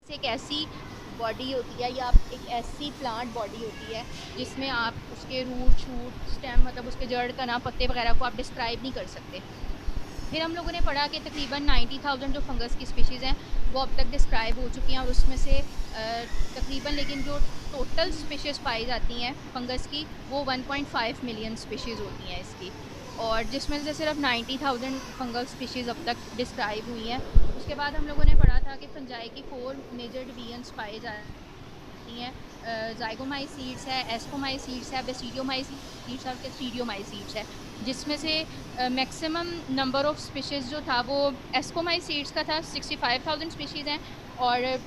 एक ऐसी बॉडी होती है या एक ऐसी प्लांट बॉडी होती है जिसमें आप उसके रूट शूट स्टेम मतलब उसके जड़ तना पत्ते वगैरह को आप डिस्क्राइब नहीं कर सकते। फिर हम लोगों ने पढ़ा कि तकरीबन 90,000 जो फंगस की स्पीशीज़ हैं वो अब तक डिस्क्राइब हो चुकी हैं और उसमें से तकरीबन लेकिन जो टोटल स्पीशीज़ पाई जाती हैं फंगस की वो 1.5 मिलियन स्पीशीज़ होती हैं इसकी, और जिसमें से सिर्फ 90,000 फंगल स्पीशीज़ अब तक डिस्क्राइब हुई हैं। उसके बाद हम लोगों ने पढ़ा था कि फंजाई की 4 मेजर डिवीजन्स पाए जाती हैं। ज़ाइगोमाइसीड्स है, एस्कोमाइसीड्स है, बेसिडियोमाइसीड्स है और कैस्ट्रीडियोमाइसीड्स है, जिसमें से मैक्सिमम नंबर ऑफ स्पीशीज़ जो था वो एस्कोमाइसीड्स का था, 65,000 स्पीशीज़ हैं, और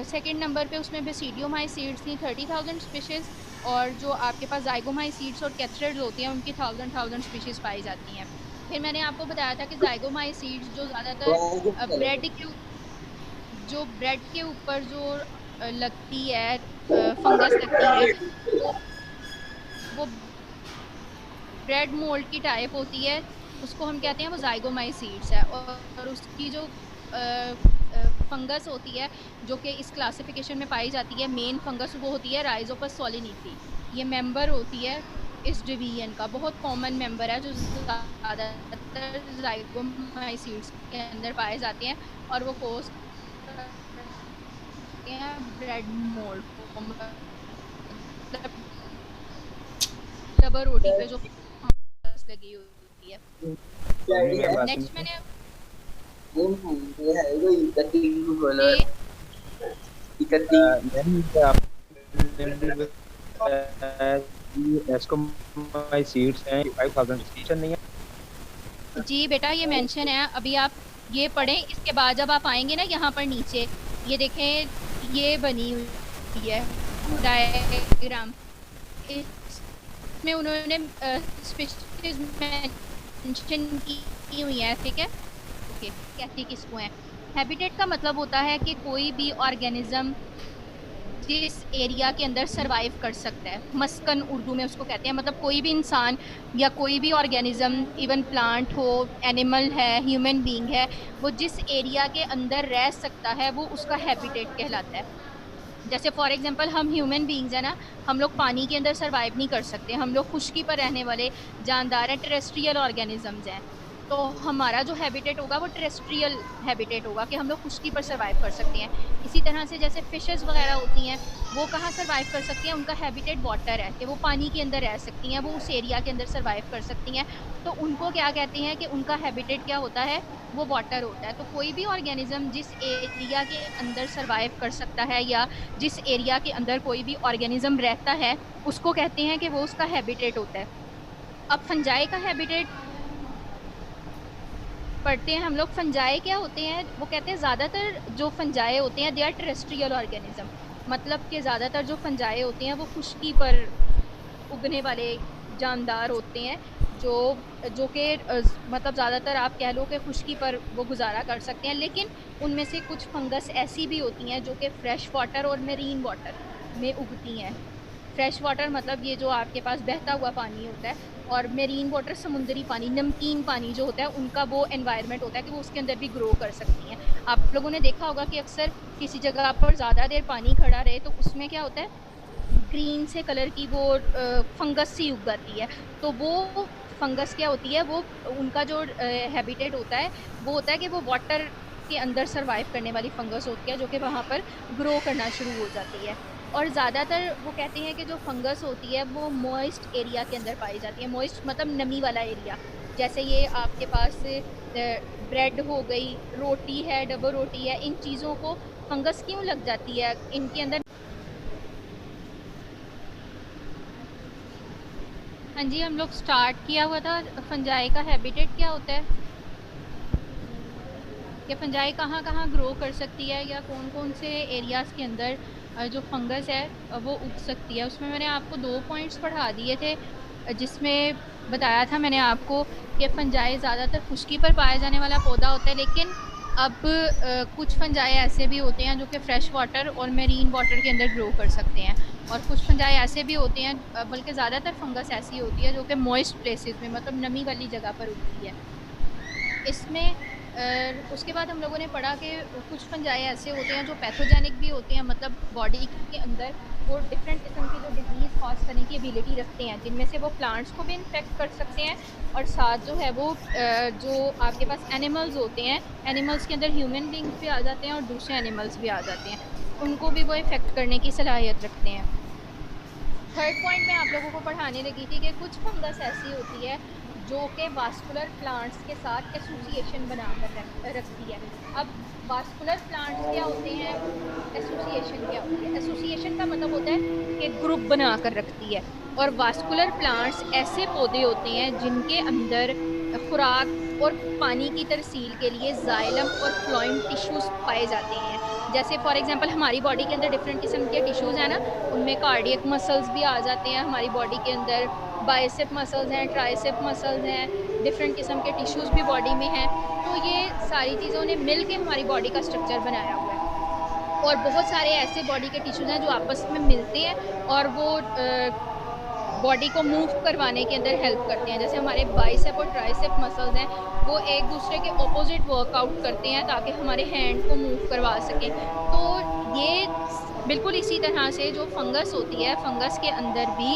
सेकंड नंबर पे उसमें बेसिडियोमाइसीड्स थी 30,000 स्पीशीज़, और जो आपके पास ज़ाइगोमाइसीड्स और कैथ्रिड्स होती हैं उनकी 1000 स्पीशीज़ पाई जाती हैं। फिर मैंने आपको बताया था कि ज़ाइगोमाइसीड्स जो ज़्यादातर ब्रेड के जो ब्रेड के ऊपर जो लगती है फंगस लगती है, वो ब्रेड मोल्ड की टाइप होती है, उसको हम कहते हैं वो ज़ाइगोमाइसीड्स है, और उसकी जो फंगस होती है जो कि इस क्लासिफिकेशन में पाई जाती है, मेन फंगस वो होती है राइज़ोपस सोलिनिफी। ये मेंबर होती है इस डिवीजन का, बहुत कॉमन मेंबर है जो ज़्यादातर ज़ाइगोमाइसीड्स के अंदर पाए जाते हैं, और वो कोज़ करते हैं ब्रेड मोल्ड को, मतलब रबर रोटी पे जो फंगस लगी होती है। कोई नहीं मैम, नेक्स्ट मैंने बोला ये मैम एस्कोमाई सीड्स हैं 5000 स्टेशन नहीं है। जी बेटा ये मेंशन है, अभी आप ये पढ़ें, इसके बाद जब आप आएंगे ना यहाँ पर नीचे ये देखें, ये बनी हुई है डायग्राम, इसमें उन्होंने स्पीशीज मेंशन की हुई है, ठीक है। ओके, कहती किसको है? हैबिटेट का मतलब होता है कि कोई भी ऑर्गेनिज्म जिस एरिया के अंदर सरवाइव कर सकता है, मस्कन उर्दू में उसको कहते हैं, मतलब कोई भी इंसान या कोई भी ऑर्गेनिज्म, इवन प्लांट हो, एनिमल है, ह्यूमन बीइंग है, वो जिस एरिया के अंदर रह सकता है वो उसका हैबिटेट कहलाता है। जैसे फॉर एग्जांपल हम ह्यूमन बीइंग्स है ना, हम लोग पानी के अंदर सरवाइव नहीं कर सकते, हम लोग खुश्की पर रहने वाले जानदार हैं, टेरेस्ट्रियल ऑर्गेनिजम्स हैं, तो हमारा जो हैबिटेट होगा वो टेरेस्ट्रियल हैबिटेट होगा कि हम लोग खुश्की पर सरवाइव कर सकते हैं। इसी तरह से जैसे फिशेस वगैरह होती हैं वो कहाँ सरवाइव कर सकती हैं, उनका हैबिटेट वाटर है कि वो पानी के अंदर रह सकती हैं, वो उस एरिया के अंदर सरवाइव कर सकती हैं, तो उनको क्या कहते हैं कि उनका हैबिटेट क्या होता है, वो वाटर होता है। तो कोई भी ऑर्गेनिज्म जिस एरिया के अंदर सरवाइव कर सकता है या जिस एरिया के अंदर कोई भी ऑर्गेनिज्म रहता है उसको कहते हैं कि वो उसका हैबिटेट होता है। अब फंजाई का हैबिटेट पढ़ते हैं हम लोग। फंजाई क्या होते हैं, वो कहते हैं ज़्यादातर जो फंजाई होते हैं दे आर टेरेस्ट्रियल ऑर्गेनिज्म, मतलब कि ज़्यादातर जो फंजाई होते हैं वो खुश्की पर उगने वाले जानदार होते हैं, जो जो कि मतलब ज़्यादातर आप कह लो कि खुश्की पर वो गुजारा कर सकते हैं, लेकिन उनमें से कुछ फंगस ऐसी भी होती हैं जो कि फ्रेश वाटर और मेरीन वाटर में उगती हैं। फ्रेश वाटर मतलब ये जो आपके पास बहता हुआ पानी होता है, और मेरीन वाटर समुद्री पानी, नमकीन पानी जो होता है, उनका वो एनवायरनमेंट होता है कि वो उसके अंदर भी ग्रो कर सकती हैं। आप लोगों ने देखा होगा कि अक्सर किसी जगह पर ज़्यादा देर पानी खड़ा रहे तो उसमें क्या होता है, ग्रीन से कलर की वो फंगस सी उग जाती है। तो वो फंगस क्या होती है, वो उनका जो हैबिटेट होता है वो होता है कि वो वाटर के अंदर सरवाइव करने वाली फंगस होती है जो कि वहाँ पर ग्रो करना शुरू हो जाती है। और ज़्यादातर वो कहते हैं कि जो फंगस होती है वो मॉइस्ट एरिया के अंदर पाई जाती है। मॉइस्ट मतलब नमी वाला एरिया, जैसे ये आपके पास ब्रेड हो गई, रोटी है, डबल रोटी है, इन चीज़ों को फंगस क्यों लग जाती है, इनके अंदर। हाँ जी, हम लोग स्टार्ट किया हुआ था फंजाई का हैबिटेट क्या होता है, कि फंजाई कहाँ कहाँ ग्रो कर सकती है या कौन कौन से एरियाज़ के अंदर जो फंगस है वो उग सकती है। उसमें मैंने आपको 2 पॉइंट्स पढ़ा दिए थे, जिसमें बताया था मैंने आपको कि फंजाई ज़्यादातर खुश्की पर पाया जाने वाला पौधा होता है, लेकिन अब कुछ फंजाई ऐसे भी होते हैं जो कि फ्रेश वाटर और मेरीन वाटर के अंदर ग्रो कर सकते हैं, और कुछ फंजाई ऐसे भी होते हैं, बल्कि ज़्यादातर फंगस ऐसी होती है जो कि मॉइस्ट प्लेसेस में मतलब नमी वाली जगह पर उगती है। इसमें उसके बाद हम लोगों ने पढ़ा कि कुछ फंजाई ऐसे होते हैं जो पैथोजेनिक भी होते हैं, मतलब बॉडी के अंदर वो डिफरेंट किस्म की जो डिजीज़ कॉज करने की एबिलिटी रखते हैं, जिनमें से वो प्लांट्स को भी इन्फेक्ट कर सकते हैं और साथ जो है वो जो आपके पास एनिमल्स होते हैं, एनिमल्स के अंदर ह्यूमन बींग्स भी आ जाते हैं और दूसरे एनिमल्स भी आ जाते हैं, उनको भी वो इफ़ेक्ट करने की सलाहियत रखते हैं। थर्ड पॉइंट मैं आप लोगों को पढ़ाने लगी थी कि कुछ फंगस ऐसी होती है जो कि वास्कुलर प्लांट्स के साथ एसोसिएशन बनाकर रखती है। अब वास्कुलर प्लांट्स क्या होते हैं, एसोसिएशन क्या होती है? एसोसिएशन का मतलब होता है कि ग्रुप बनाकर रखती है। और वास्कुलर प्लांट्स ऐसे पौधे होते हैं जिनके अंदर खुराक और पानी की तरसील के लिए जाइलम और फ्लोएम टिश्यूज़ पाए जाते हैं। जैसे फॉर एग्जांपल हमारी बॉडी के अंदर डिफरेंट किस्म के टिश्यूज़ हैं ना, उनमें कार्डियक मसल्स भी आ जाते हैं हमारी बॉडी के अंदर, बाइसेप मसल्स हैं, ट्राइसेप मसल्स हैं, डिफरेंट किस्म के टिश्यूज़ भी बॉडी में हैं। तो ये सारी चीज़ों ने मिल के हमारी बॉडी का स्ट्रक्चर बनाया हुआ है। और बहुत सारे ऐसे बॉडी के टिश्यूज़ हैं जो आपस में मिलते हैं और वो बॉडी को मूव करवाने के अंदर हेल्प करते हैं। जैसे हमारे बाइसेप और ट्राइसेप मसल्स हैं, वो एक दूसरे के ऑपोजिट वर्कआउट करते हैं ताकि हमारे हैंड को मूव करवा सकें। तो ये बिल्कुल इसी तरह से जो फंगस होती है, फंगस के अंदर भी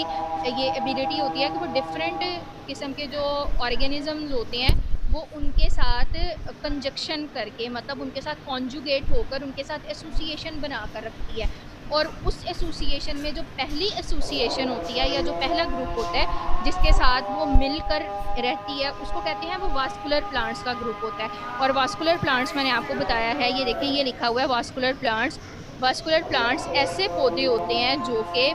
ये एबिलिटी होती है कि वो डिफरेंट किस्म के जो ऑर्गेनिज़म्स होते हैं, वो उनके साथ कंजक्शन करके, मतलब उनके साथ कॉन्जुगेट होकर उनके साथ एसोसिएशन बना कर रखती है। और उस एसोसिएशन में जो पहली एसोसिएशन होती है या जो पहला ग्रुप होता है जिसके साथ वो मिलकर रहती है, उसको कहते हैं वो वास्कुलर प्लांट्स का ग्रुप होता है। और वास्कुलर प्लांट्स मैंने आपको बताया है, ये देखिए ये लिखा हुआ है वास्कुलर प्लांट्स। वास्कुलर प्लांट्स ऐसे पौधे होते हैं जो कि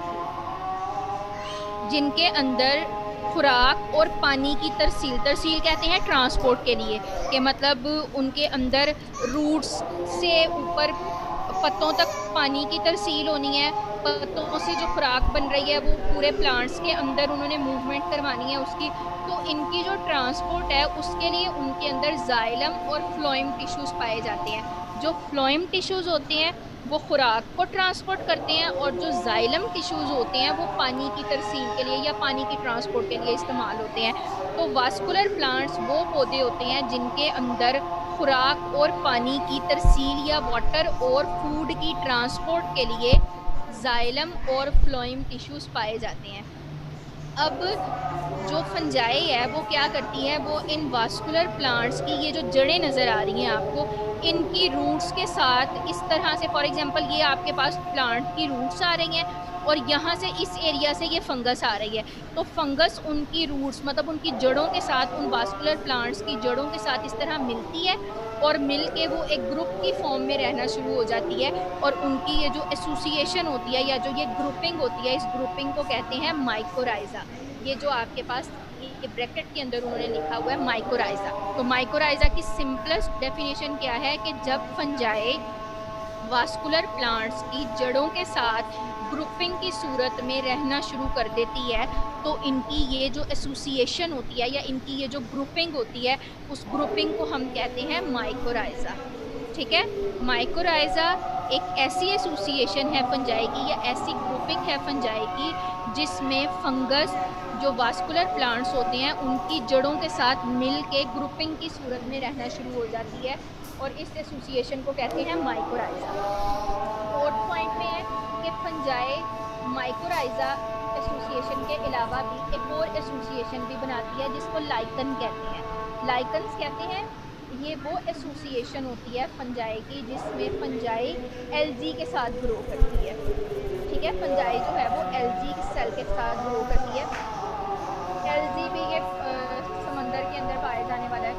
जिनके अंदर खुराक और पानी की तरसील, तरसील कहते हैं ट्रांसपोर्ट के लिए, कि मतलब उनके अंदर रूट्स से ऊपर पत्तों तक पानी की तरसील होनी है, पत्तों से जो खुराक बन रही है वो पूरे प्लांट्स के अंदर उन्होंने मूवमेंट करवानी है उसकी। तो इनकी जो ट्रांसपोर्ट है उसके लिए उनके अंदर जाइलम और फ्लोएम टिश्यूज़ पाए जाते हैं। जो फ्लोएम टिश्यूज़ होते हैं वो खुराक को ट्रांसपोर्ट करते हैं और जो जाइलम टिश्यूज़ होते हैं वो पानी की तरसील के लिए या पानी की ट्रांसपोर्ट के लिए इस्तेमाल होते हैं। तो वास्कुलर प्लांट्स वो पौधे होते हैं जिनके अंदर खुराक और पानी की तरसील या वाटर और फूड की ट्रांसपोर्ट के लिए जाइलम और फ्लोएम टिश्यूज़ पाए जाते हैं। अब जो फंजाई है वो क्या करती है, वो इन वास्कुलर प्लांट्स की ये जो जड़ें नज़र आ रही हैं आपको, इनकी रूट्स के साथ इस तरह से, फॉर एग्जांपल ये आपके पास प्लांट की रूट्स आ रही हैं और यहाँ से इस एरिया से ये फंगस आ रही है। तो फंगस उनकी रूट्स मतलब उनकी जड़ों के साथ, उन वास्कुलर प्लांट्स की जड़ों के साथ इस तरह मिलती है और मिल के वो एक ग्रुप की फॉर्म में रहना शुरू हो जाती है। और उनकी ये जो एसोसिएशन होती है या जो ये ग्रुपिंग होती है, इस ग्रुपिंग को कहते हैं माइकोराइज़ा। ये जो आपके पास ये ब्रैकेट के अंदर उन्होंने लिखा हुआ है माइकोराइज़ा। तो माइकोराइज़ा की सिंपलेस्ट डेफिनेशन क्या है कि जब फंजाई वास्कुलर प्लांट्स की जड़ों के साथ ग्रुपिंग की सूरत में रहना शुरू कर देती है, तो इनकी ये जो एसोसिएशन होती है या इनकी ये जो ग्रुपिंग होती है, उस ग्रुपिंग को हम कहते हैं माइकोराइज़ा। ठीक है, माइकोराइज़ा एक ऐसी एसोसिएशन है फंजाई की या ऐसी ग्रुपिंग है फंजाई की जिसमें फंगस जो वास्कुलर प्लांट्स होते हैं उनकी जड़ों के साथ मिल के ग्रुपिंग की सूरत में रहना शुरू हो जाती है और इस एसोसिएशन को कहते हैं माइकोराइज़ा। फोर्थ पॉइंट में है कि फंजाई माइकोराइज़ा एसोसिएशन के अलावा भी एक और एसोसिएशन भी बनाती है जिसको लाइकन कहते हैं। लाइकन्स कहते हैं ये वो एसोसिएशन होती है फंजाई की जिसमें फंजाई एल्गी के साथ ग्रो करती है। ठीक है, फंजाई जो है वो एल्गी सेल के साथ ग्रो करती है। एल्गी भी ये समंदर के अंदर पाए जाने वाला है,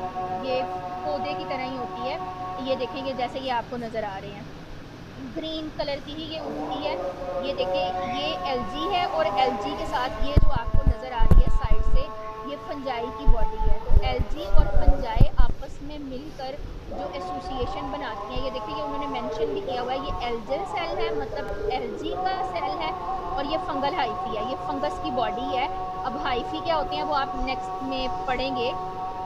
ये पौधे की तरह ही होती है। ये देखेंगे जैसे ये आपको नज़र आ रहे हैं, ग्रीन कलर की ही ये उगती है। ये देखिए ये एल्गी है और एल्गी के साथ ये जो आपको नज़र आ रही है साइड से, ये फंजाई की बॉडी है। तो एल्गी और फंजाई आपस में मिलकर जो एसोसिएशन बनाती हैं, ये देखिए ये उन्होंने मेंशन भी किया हुआ है, ये एल्जल सेल है मतलब एल्गी का सेल है और ये फंगल हाइफी है, ये फंगस की बॉडी है। अब हाइफी क्या होते हैं वो आप नेक्स्ट में पढ़ेंगे।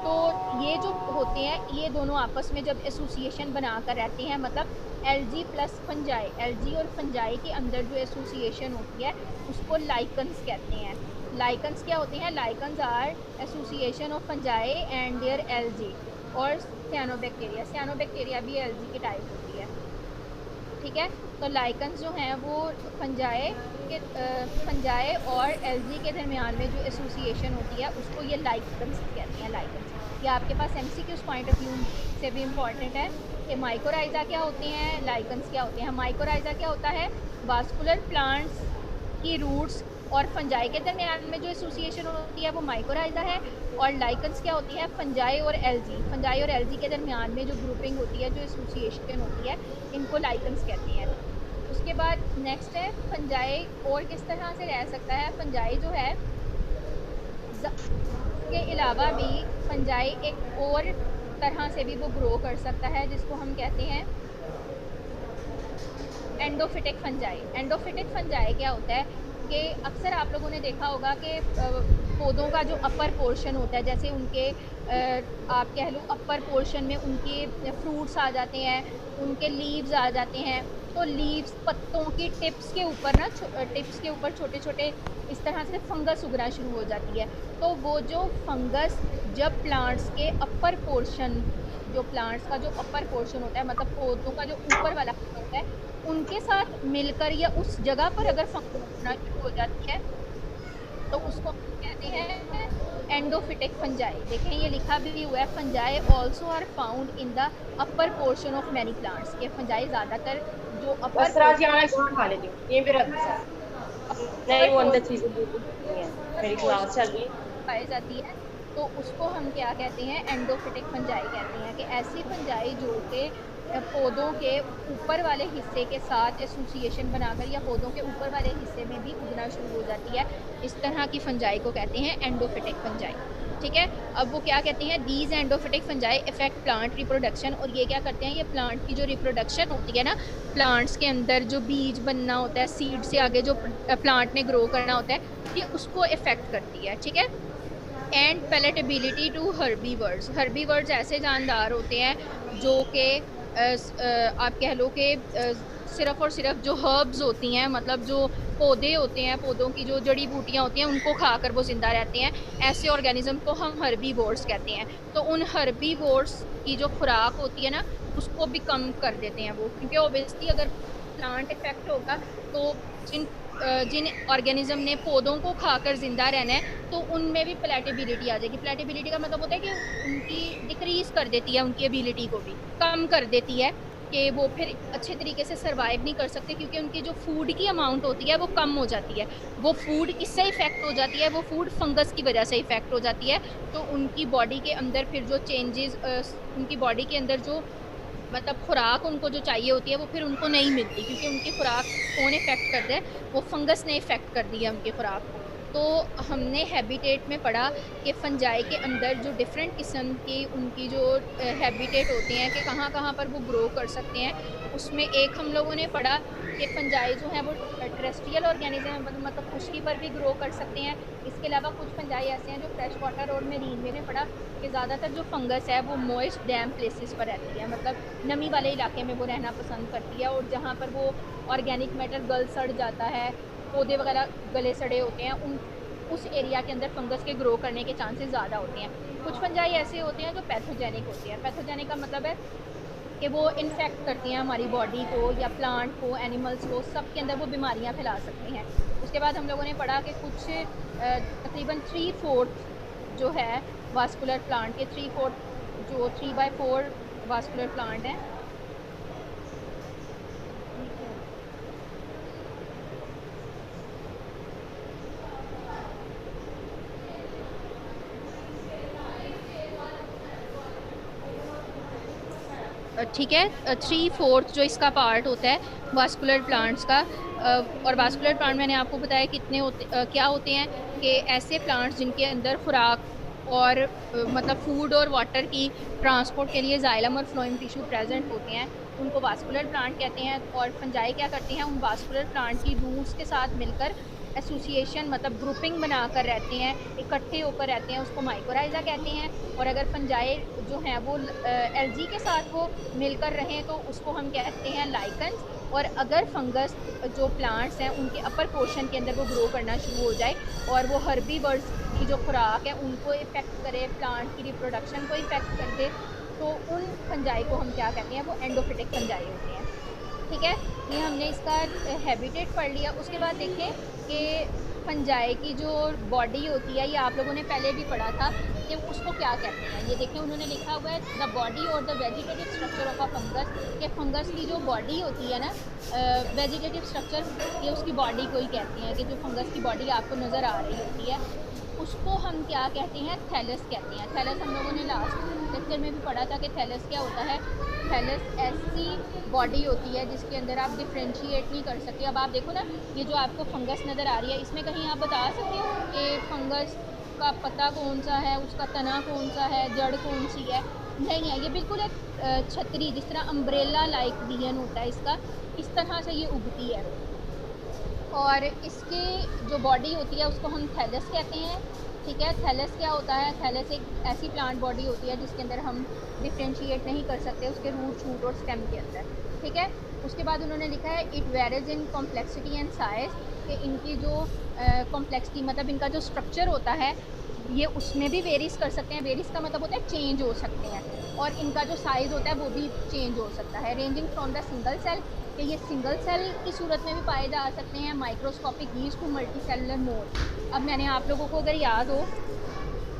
तो ये जो होते हैं ये दोनों आपस में जब एसोसिएशन बनाकर रहते हैं, मतलब एल्गी प्लस फंजाई, एल्गी और फंजाई के अंदर जो एसोसिएशन होती है उसको लाइकन्स कहते हैं। लाइकन्स क्या होते हैं? Lichens are association of fungi and their algae. और सियानोबैक्टीरिया भी एलजी की टाइप होती है। ठीक है, तो लाइकन्स जो हैं वो फंजाई और एलजी के दरमियान में जो एसोसिएशन होती है उसको ये लाइकन्स कहते हैं। लाइकन्स ये आपके पास एमसीक्यूज पॉइंट ऑफ व्यू से भी इम्पॉर्टेंट है कि माइकोराइजा क्या होती हैं, लाइकन्स क्या होते हैं। माइकोराइजा क्या होता है, वास्कुलर प्लांट्स की रूट्स और फंजाई के दरमियान में जो एसोसिएशन होती है वो माइकोराइजा है। और लाइकन्स क्या होती है, फंजाई और एलजी के दरमियान में जो ग्रुपिंग होती है, जो एसोसिएशन होती है, इनको लाइकन्स कहते हैं। उसके बाद नेक्स्ट है फंजाई और किस तरह से रह सकता है। फंजाई जो है के अलावा भी फंजाई एक और तरह से भी वो ग्रो कर सकता है जिसको हम कहते हैं एंडोफिटिक फंजाई। एंडोफिटिक फंजाई क्या होता है कि अक्सर आप लोगों ने देखा होगा कि पौधों का जो अपर पोर्शन होता है, जैसे उनके आप कह लो अपर पोर्शन में उनके फ्रूट्स आ जाते हैं, उनके लीव्स आ जाते हैं, तो लीव्स पत्तों की टिप्स के ऊपर छोटे छोटे इस तरह से फंगस उगना शुरू हो जाती है। तो वो जो फंगस जब प्लांट्स के अपर पोर्शन, जो प्लांट्स का जो अपर पोर्शन होता है, मतलब पौधों का जो ऊपर वाला होता है, उनके साथ मिलकर या उस जगह पर अगर फंगस उगना शुरू हो जाती है तो उसको कहते हैं एंडोफिटिक फंजाई। देखें ये लिखा भी हुआ है, fungi also are found in the upper portion of many plants. ये फंजाई ज़्यादातर जो अपर खा लेती हूँ ये भी रख नहीं, वो अंदर चीजें मेरी क्लास चल रही पाई जाती है, तो उसको हम क्या कहते हैं, एंडोफिटिक फंजाई कहते हैं। कि ऐसी फंजाई जो कि पौधों के ऊपर वाले हिस्से के साथ एसोसिएशन बनाकर या पौधों के ऊपर वाले हिस्से में भी उगना शुरू हो जाती है, इस तरह की फंजाई को कहते हैं एंडोफिटिक फंजाई। ठीक है, अब वो क्या कहते हैं, these endophytic fungi effect plant reproduction. और ये क्या करते हैं, ये प्लांट की जो रिप्रोडक्शन होती है ना, प्लांट्स के अंदर जो बीज बनना होता है, सीड से आगे जो प्लांट ने ग्रो करना होता है, ये उसको इफेक्ट करती है। ठीक है, एंड पैलेटेबिलिटी टू हर्बीवर्ड्स ऐसे जानदार होते हैं जो कि आप कह लो कि सिर्फ और सिर्फ जो हर्ब्स होती हैं, मतलब जो पौधे होते हैं, पौधों की जो जड़ी बूटियाँ होती हैं, उनको खाकर वो ज़िंदा रहते हैं। ऐसे ऑर्गेनिज्म को हम हर्बीवोर्स कहते हैं। तो उन हर्बीवोर्स की जो खुराक होती है ना, उसको भी कम कर देते हैं वो, क्योंकि ओबियसली अगर प्लांट इफेक्ट होगा तो जिन ऑर्गेनिज्म ने पौधों को खाकर ज़िंदा रहना है, तो उनमें भी पैलेटेबिलिटी आ जाएगी। पैलेटेबिलिटी का मतलब होता है कि उनकी डिक्रीज़ कर देती है, उनकी एबिलिटी को भी कम कर देती है कि वो फिर अच्छे तरीके से सर्वाइव नहीं कर सकते, क्योंकि उनकी जो फूड की अमाउंट होती है वो कम हो जाती है। वो फूड किससे इफ़ेक्ट हो जाती है, वो फूड फंगस की वजह से इफ़ेक्ट हो जाती है। तो उनकी बॉडी के अंदर फिर जो चेंजेस, उनकी बॉडी के अंदर जो मतलब खुराक उनको जो चाहिए होती है वो फिर उनको नहीं मिलती, क्योंकि उनकी खुराक कौन इफ़ेक्ट करता है, वो फंगस ने इफ़ेक्ट कर दिया उनकी खुराक को। तो हमने हैबिटेट में पढ़ा कि फंजाई के अंदर जो डिफरेंट किस्म की उनकी जो हैबिटेट होते हैं कि कहाँ कहाँ पर वो ग्रो कर सकते हैं। उसमें एक हम लोगों ने पढ़ा कि फंजाई जो है वो टेरेस्ट्रियल ऑर्गेनिज्म मतलब खुश्की पर भी ग्रो कर सकते हैं। इसके अलावा कुछ फंजाई ऐसे हैं जो फ्रेश वाटर और मेरीन में पढ़ा कि ज़्यादातर जो फंगस है वो मॉइस्ट डैम प्लेसेस पर रहती है, मतलब नमी वाले इलाके में वो रहना पसंद करती है। और जहाँ पर वो ऑर्गेनिक मैटर गल सड़ जाता है, पौधे वगैरह गले सड़े होते हैं, उस एरिया के अंदर फंगस के ग्रो करने के चांसेस ज़्यादा होते हैं। कुछ फंजाई ऐसे होते हैं जो पैथोजेनिक होती है। पैथोजेनिक का मतलब है कि वो इन्फेक्ट करती हैं हमारी बॉडी को या प्लांट को, एनिमल्स को, सब के अंदर वो बीमारियां फैला सकती हैं। उसके बाद हम लोगों ने पढ़ा कि कुछ तकरीबन 3/4 जो है वास्कुलर प्लांट के 3/4 जो 3/4 वास्कुलर प्लांट हैं, ठीक है, 3/4 जो इसका पार्ट होता है वास्कुलर प्लांट्स का। और वास्कुलर प्लांट मैंने आपको बताया कितने होते क्या होते हैं, कि ऐसे प्लांट्स जिनके अंदर खुराक और मतलब फूड और वाटर की ट्रांसपोर्ट के लिए जाइलम और फ्लोएम टिश्यू प्रेजेंट होते हैं, उनको वास्कुलर प्लांट कहते हैं। और फंजाई क्या करते हैं, उन वास्कुलर प्लांट की रूट्स के साथ मिलकर एसोसिएशन मतलब ग्रुपिंग बनाकर रहते हैं, इकट्ठे होकर रहते हैं, उसको माइकोराइजा कहते हैं। और अगर फंजाई जो हैं वो एलजी के साथ वो मिलकर रहें तो उसको हम कहते हैं लाइकन्स। और अगर फंगस जो प्लांट्स हैं उनके अपर पोर्शन के अंदर वो ग्रो करना शुरू हो जाए और वो हर्बीवर्ड्स की जो खुराक है उनको इफ़ेक्ट करे, प्लांट की रिप्रोडक्शन को इफ़ेक्ट कर दे, तो उन फंजाई को हम क्या कहते हैं, वो एंडोफिटिक फंजाई होते हैं। ठीक है, ये हमने इसका हैबिटेट पढ़ लिया। उसके बाद देखें कि फंजाई की जो बॉडी होती है, ये आप लोगों ने पहले भी पढ़ा था कि उसको क्या कहते हैं। ये देखें उन्होंने लिखा हुआ है द बॉडी और the vegetative structure of a fungus, कि फंगस की जो बॉडी होती है ना, वेजिटेटिव स्ट्रक्चर, ये उसकी बॉडी को ही कहते हैं, कि जो फंगस की बॉडी आपको नज़र आ रही होती है उसको हम क्या कहते हैं, थैलस कहते हैं। थैलस हम लोगों ने लास्ट लेक्चर में भी पढ़ा था कि थैलस क्या होता है। थैलस ऐसी बॉडी होती है जिसके अंदर आप डिफ्रेंशिएट नहीं कर सकते। अब आप देखो ना, ये जो आपको फंगस नज़र आ रही है, इसमें कहीं आप बता सकते हो कि फंगस का पत्ता कौन सा है, उसका तना कौन सा है, जड़ कौन सी है? नहीं है। ये बिल्कुल एक छतरी, जिस तरह अम्ब्रेला लाइक डिज़ाइन होता है इसका, इस तरह से ये उगती है। और इसकी जो बॉडी होती है उसको हम थैलस कहते हैं। ठीक है, थैलस क्या होता है? थैलस एक ऐसी प्लांट बॉडी होती है जिसके अंदर हम डिफ्रेंशिएट नहीं कर सकते उसके रूट, शूट और स्टेम के अंदर। ठीक है, उसके बाद उन्होंने लिखा है it varies in complexity and size, कि इनकी जो कॉम्प्लेक्सिटी मतलब इनका जो स्ट्रक्चर होता है ये उसमें भी वेरीज कर सकते हैं। वेरीज का मतलब होता है चेंज हो सकते हैं, और इनका जो साइज़ होता है वो भी चेंज हो सकता है। Ranging from the single cell, कि ये सिंगल सेल की सूरत में भी पाए जा सकते हैं, microscopic yeast to multi cellular mode. अब मैंने आप लोगों को अगर याद हो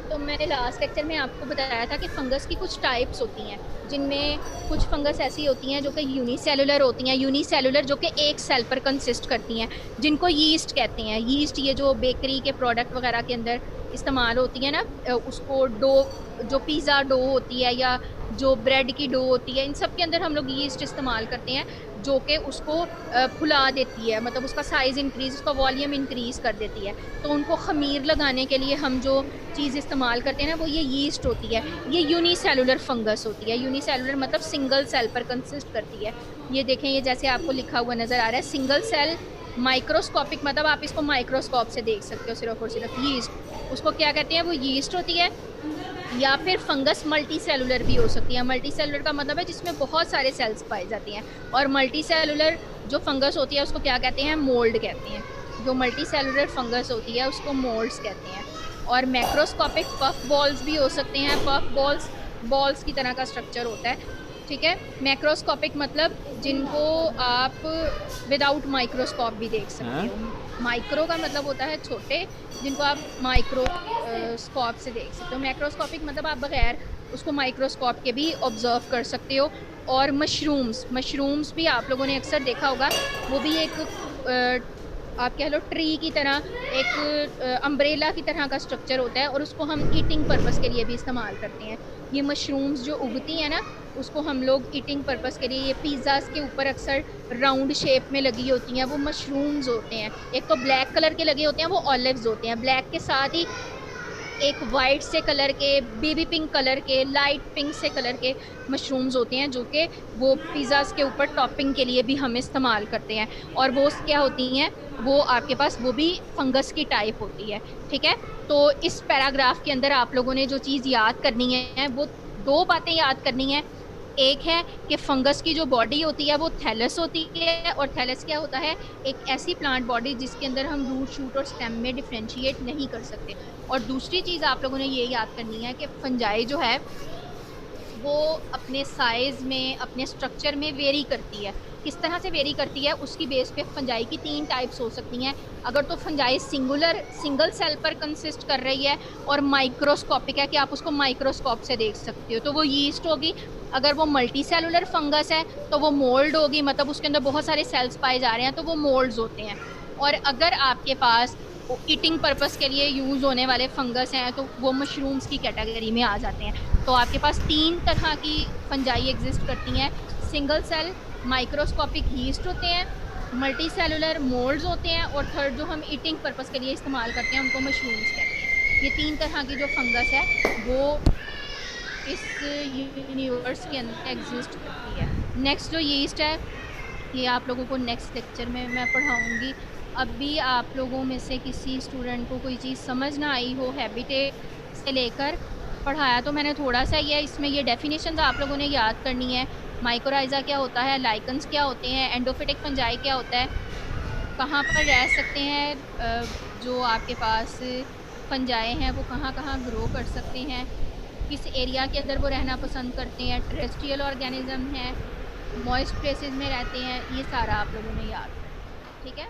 तो मैंने लास्ट लेक्चर में आपको बताया था कि फंगस की कुछ टाइप्स होती हैं, जिनमें कुछ फंगस ऐसी होती हैं जो कि यूनिसेलुलर होती हैं। यूनिसेलुलर जो कि एक सेल पर कंसिस्ट करती हैं, जिनको यीस्ट कहते हैं। यीस्ट ये जो बेकरी के प्रोडक्ट वगैरह के अंदर इस्तेमाल होती है ना, उसको डो, जो पिज़्ज़ा डो होती है या जो ब्रेड की डो होती है, इन सब के अंदर हम लोग यीस्ट इस्तेमाल करते हैं, जो कि उसको फुला देती है, मतलब उसका साइज़ इंक्रीज़, उसका वॉल्यूम इंक्रीज़ कर देती है। तो उनको ख़मीर लगाने के लिए हम जो चीज़ इस्तेमाल करते हैं ना, वो ये यीस्ट होती है। ये यूनिसेलुलर फंगस होती है। यूनिसेलुलर मतलब सिंगल सेल पर कंसिस्ट करती है। ये देखें, ये जैसे आपको लिखा हुआ नज़र आ रहा है सिंगल सेल। माइक्रोस्कोपिक मतलब आप इसको माइक्रोस्कोप से देख सकते हो सिर्फ और सिर्फ। यीस्ट, उसको क्या कहते हैं, वो यीस्ट होती है। या फिर फंगस मल्टी सेलुलर भी हो सकती है। मल्टी सेलुलर का मतलब है जिसमें बहुत सारे सेल्स पाए जाते हैं, और मल्टी सेलुलर जो फंगस होती है उसको क्या कहते हैं, मोल्ड कहते हैं। जो मल्टी सेलुलर फंगस होती है उसको मोल्ड्स कहते हैं। और मैक्रोस्कोपिक पफ बॉल्स भी हो सकते हैं। पफ बॉल्स बॉल्स की तरह का स्ट्रक्चर होता है। ठीक है, मैक्रोस्कोपिक मतलब जिनको आप विदाउट माइक्रोस्कोप भी देख सकते हो। माइक्रो का मतलब होता है छोटे, जिनको आप माइक्रोस्कोप से देख सकते हो। मैक्रोस्कोपिक मतलब आप बगैर उसको माइक्रोस्कोप के भी ऑब्जर्व कर सकते हो। और मशरूम्स भी आप लोगों ने अक्सर देखा होगा, वो भी एक आप कह लो ट्री की तरह, एक अम्ब्रेला की तरह का स्ट्रक्चर होता है, और उसको हम ईटिंग पर्पस के लिए भी इस्तेमाल करते हैं। ये मशरूम्स जो उगती हैं ना, उसको हम लोग ईटिंग पर्पस के लिए, ये पिज़्ज़ास के ऊपर अक्सर राउंड शेप में लगी होती हैं, वो मशरूम्स होते हैं। एक तो ब्लैक कलर के लगे होते हैं, वो ऑलिव्स होते हैं। ब्लैक के साथ ही एक वाइट से कलर के, बेबी पिंक कलर के, लाइट पिंक से कलर के मशरूम्स होते हैं, जो कि वो पिज़्ज़ास के ऊपर टॉपिंग के लिए भी हम इस्तेमाल करते हैं। और वो क्या होती हैं, वो आपके पास वो भी फंगस की टाइप होती है। ठीक है, तो इस पैराग्राफ के अंदर आप लोगों ने जो चीज़ याद करनी है, वो दो बातें याद करनी है। एक है कि फंगस की जो बॉडी होती है वो थैलस होती है, और थैलस क्या होता है, एक ऐसी प्लांट बॉडी जिसके अंदर हम रूट, शूट और स्टेम में डिफ्रेंशिएट नहीं कर सकते। और दूसरी चीज़ आप लोगों ने ये याद करनी है कि फंजाई जो है वो अपने साइज़ में, अपने स्ट्रक्चर में वेरी करती है। किस तरह से वेरी करती है, उसकी बेस पे फंजाई की 3 टाइप्स हो सकती हैं। अगर तो फंजाई सिंगल सेल पर कंसिस्ट कर रही है और माइक्रोस्कोपिक है, कि आप उसको माइक्रोस्कोप से देख सकते हो, तो वो यीस्ट होगी। अगर वो मल्टी सेलुलर फंगस है तो वो मोल्ड होगी, मतलब उसके अंदर बहुत सारे सेल्स पाए जा रहे हैं, तो वो मोल्ड्स होते हैं। और अगर आपके पास ईटिंग पर्पस के लिए यूज़ होने वाले फंगस हैं, तो वो मशरूम्स की कैटेगरी में आ जाते हैं। तो आपके पास 3 तरह की फंजाई एग्जिस्ट करती हैं। सिंगल सेल माइक्रोस्कोपिक यीस्ट होते हैं, मल्टी सेलुलर मोल्ड्स होते हैं, और थर्ड जो हम ईटिंग पर्पस के लिए इस्तेमाल करते हैं उनको मशरूम्स कहते हैं। ये 3 तरह की जो फंगस है वो इस यूनिवर्स के अंदर एग्जिस्ट करती है। नेक्स्ट जो यीस्ट है, ये आप लोगों को नेक्स्ट लेक्चर में मैं पढ़ाऊँगी। अब भी आप लोगों में से किसी स्टूडेंट को कोई चीज़ समझ ना आई हो, हैबिटेट से लेकर पढ़ाया तो मैंने थोड़ा सा ही है, इसमें ये डेफिनेशन आप लोगों ने याद करनी है। माइकोराइज़ा क्या होता है, लाइकन्स क्या होते हैं, एंडोफिटिक फंजाई क्या होता है, कहाँ पर रह सकते हैं, जो आपके पास फंजाई हैं वो कहाँ कहाँ ग्रो कर सकते हैं, किस एरिया के अंदर वो रहना पसंद करते हैं, टेरेस्ट्रियल ऑर्गेनिज्म है, मॉइस्ट प्लेसेस में रहते हैं, ये सारा आप लोगों ने याद करना है, ठीक है।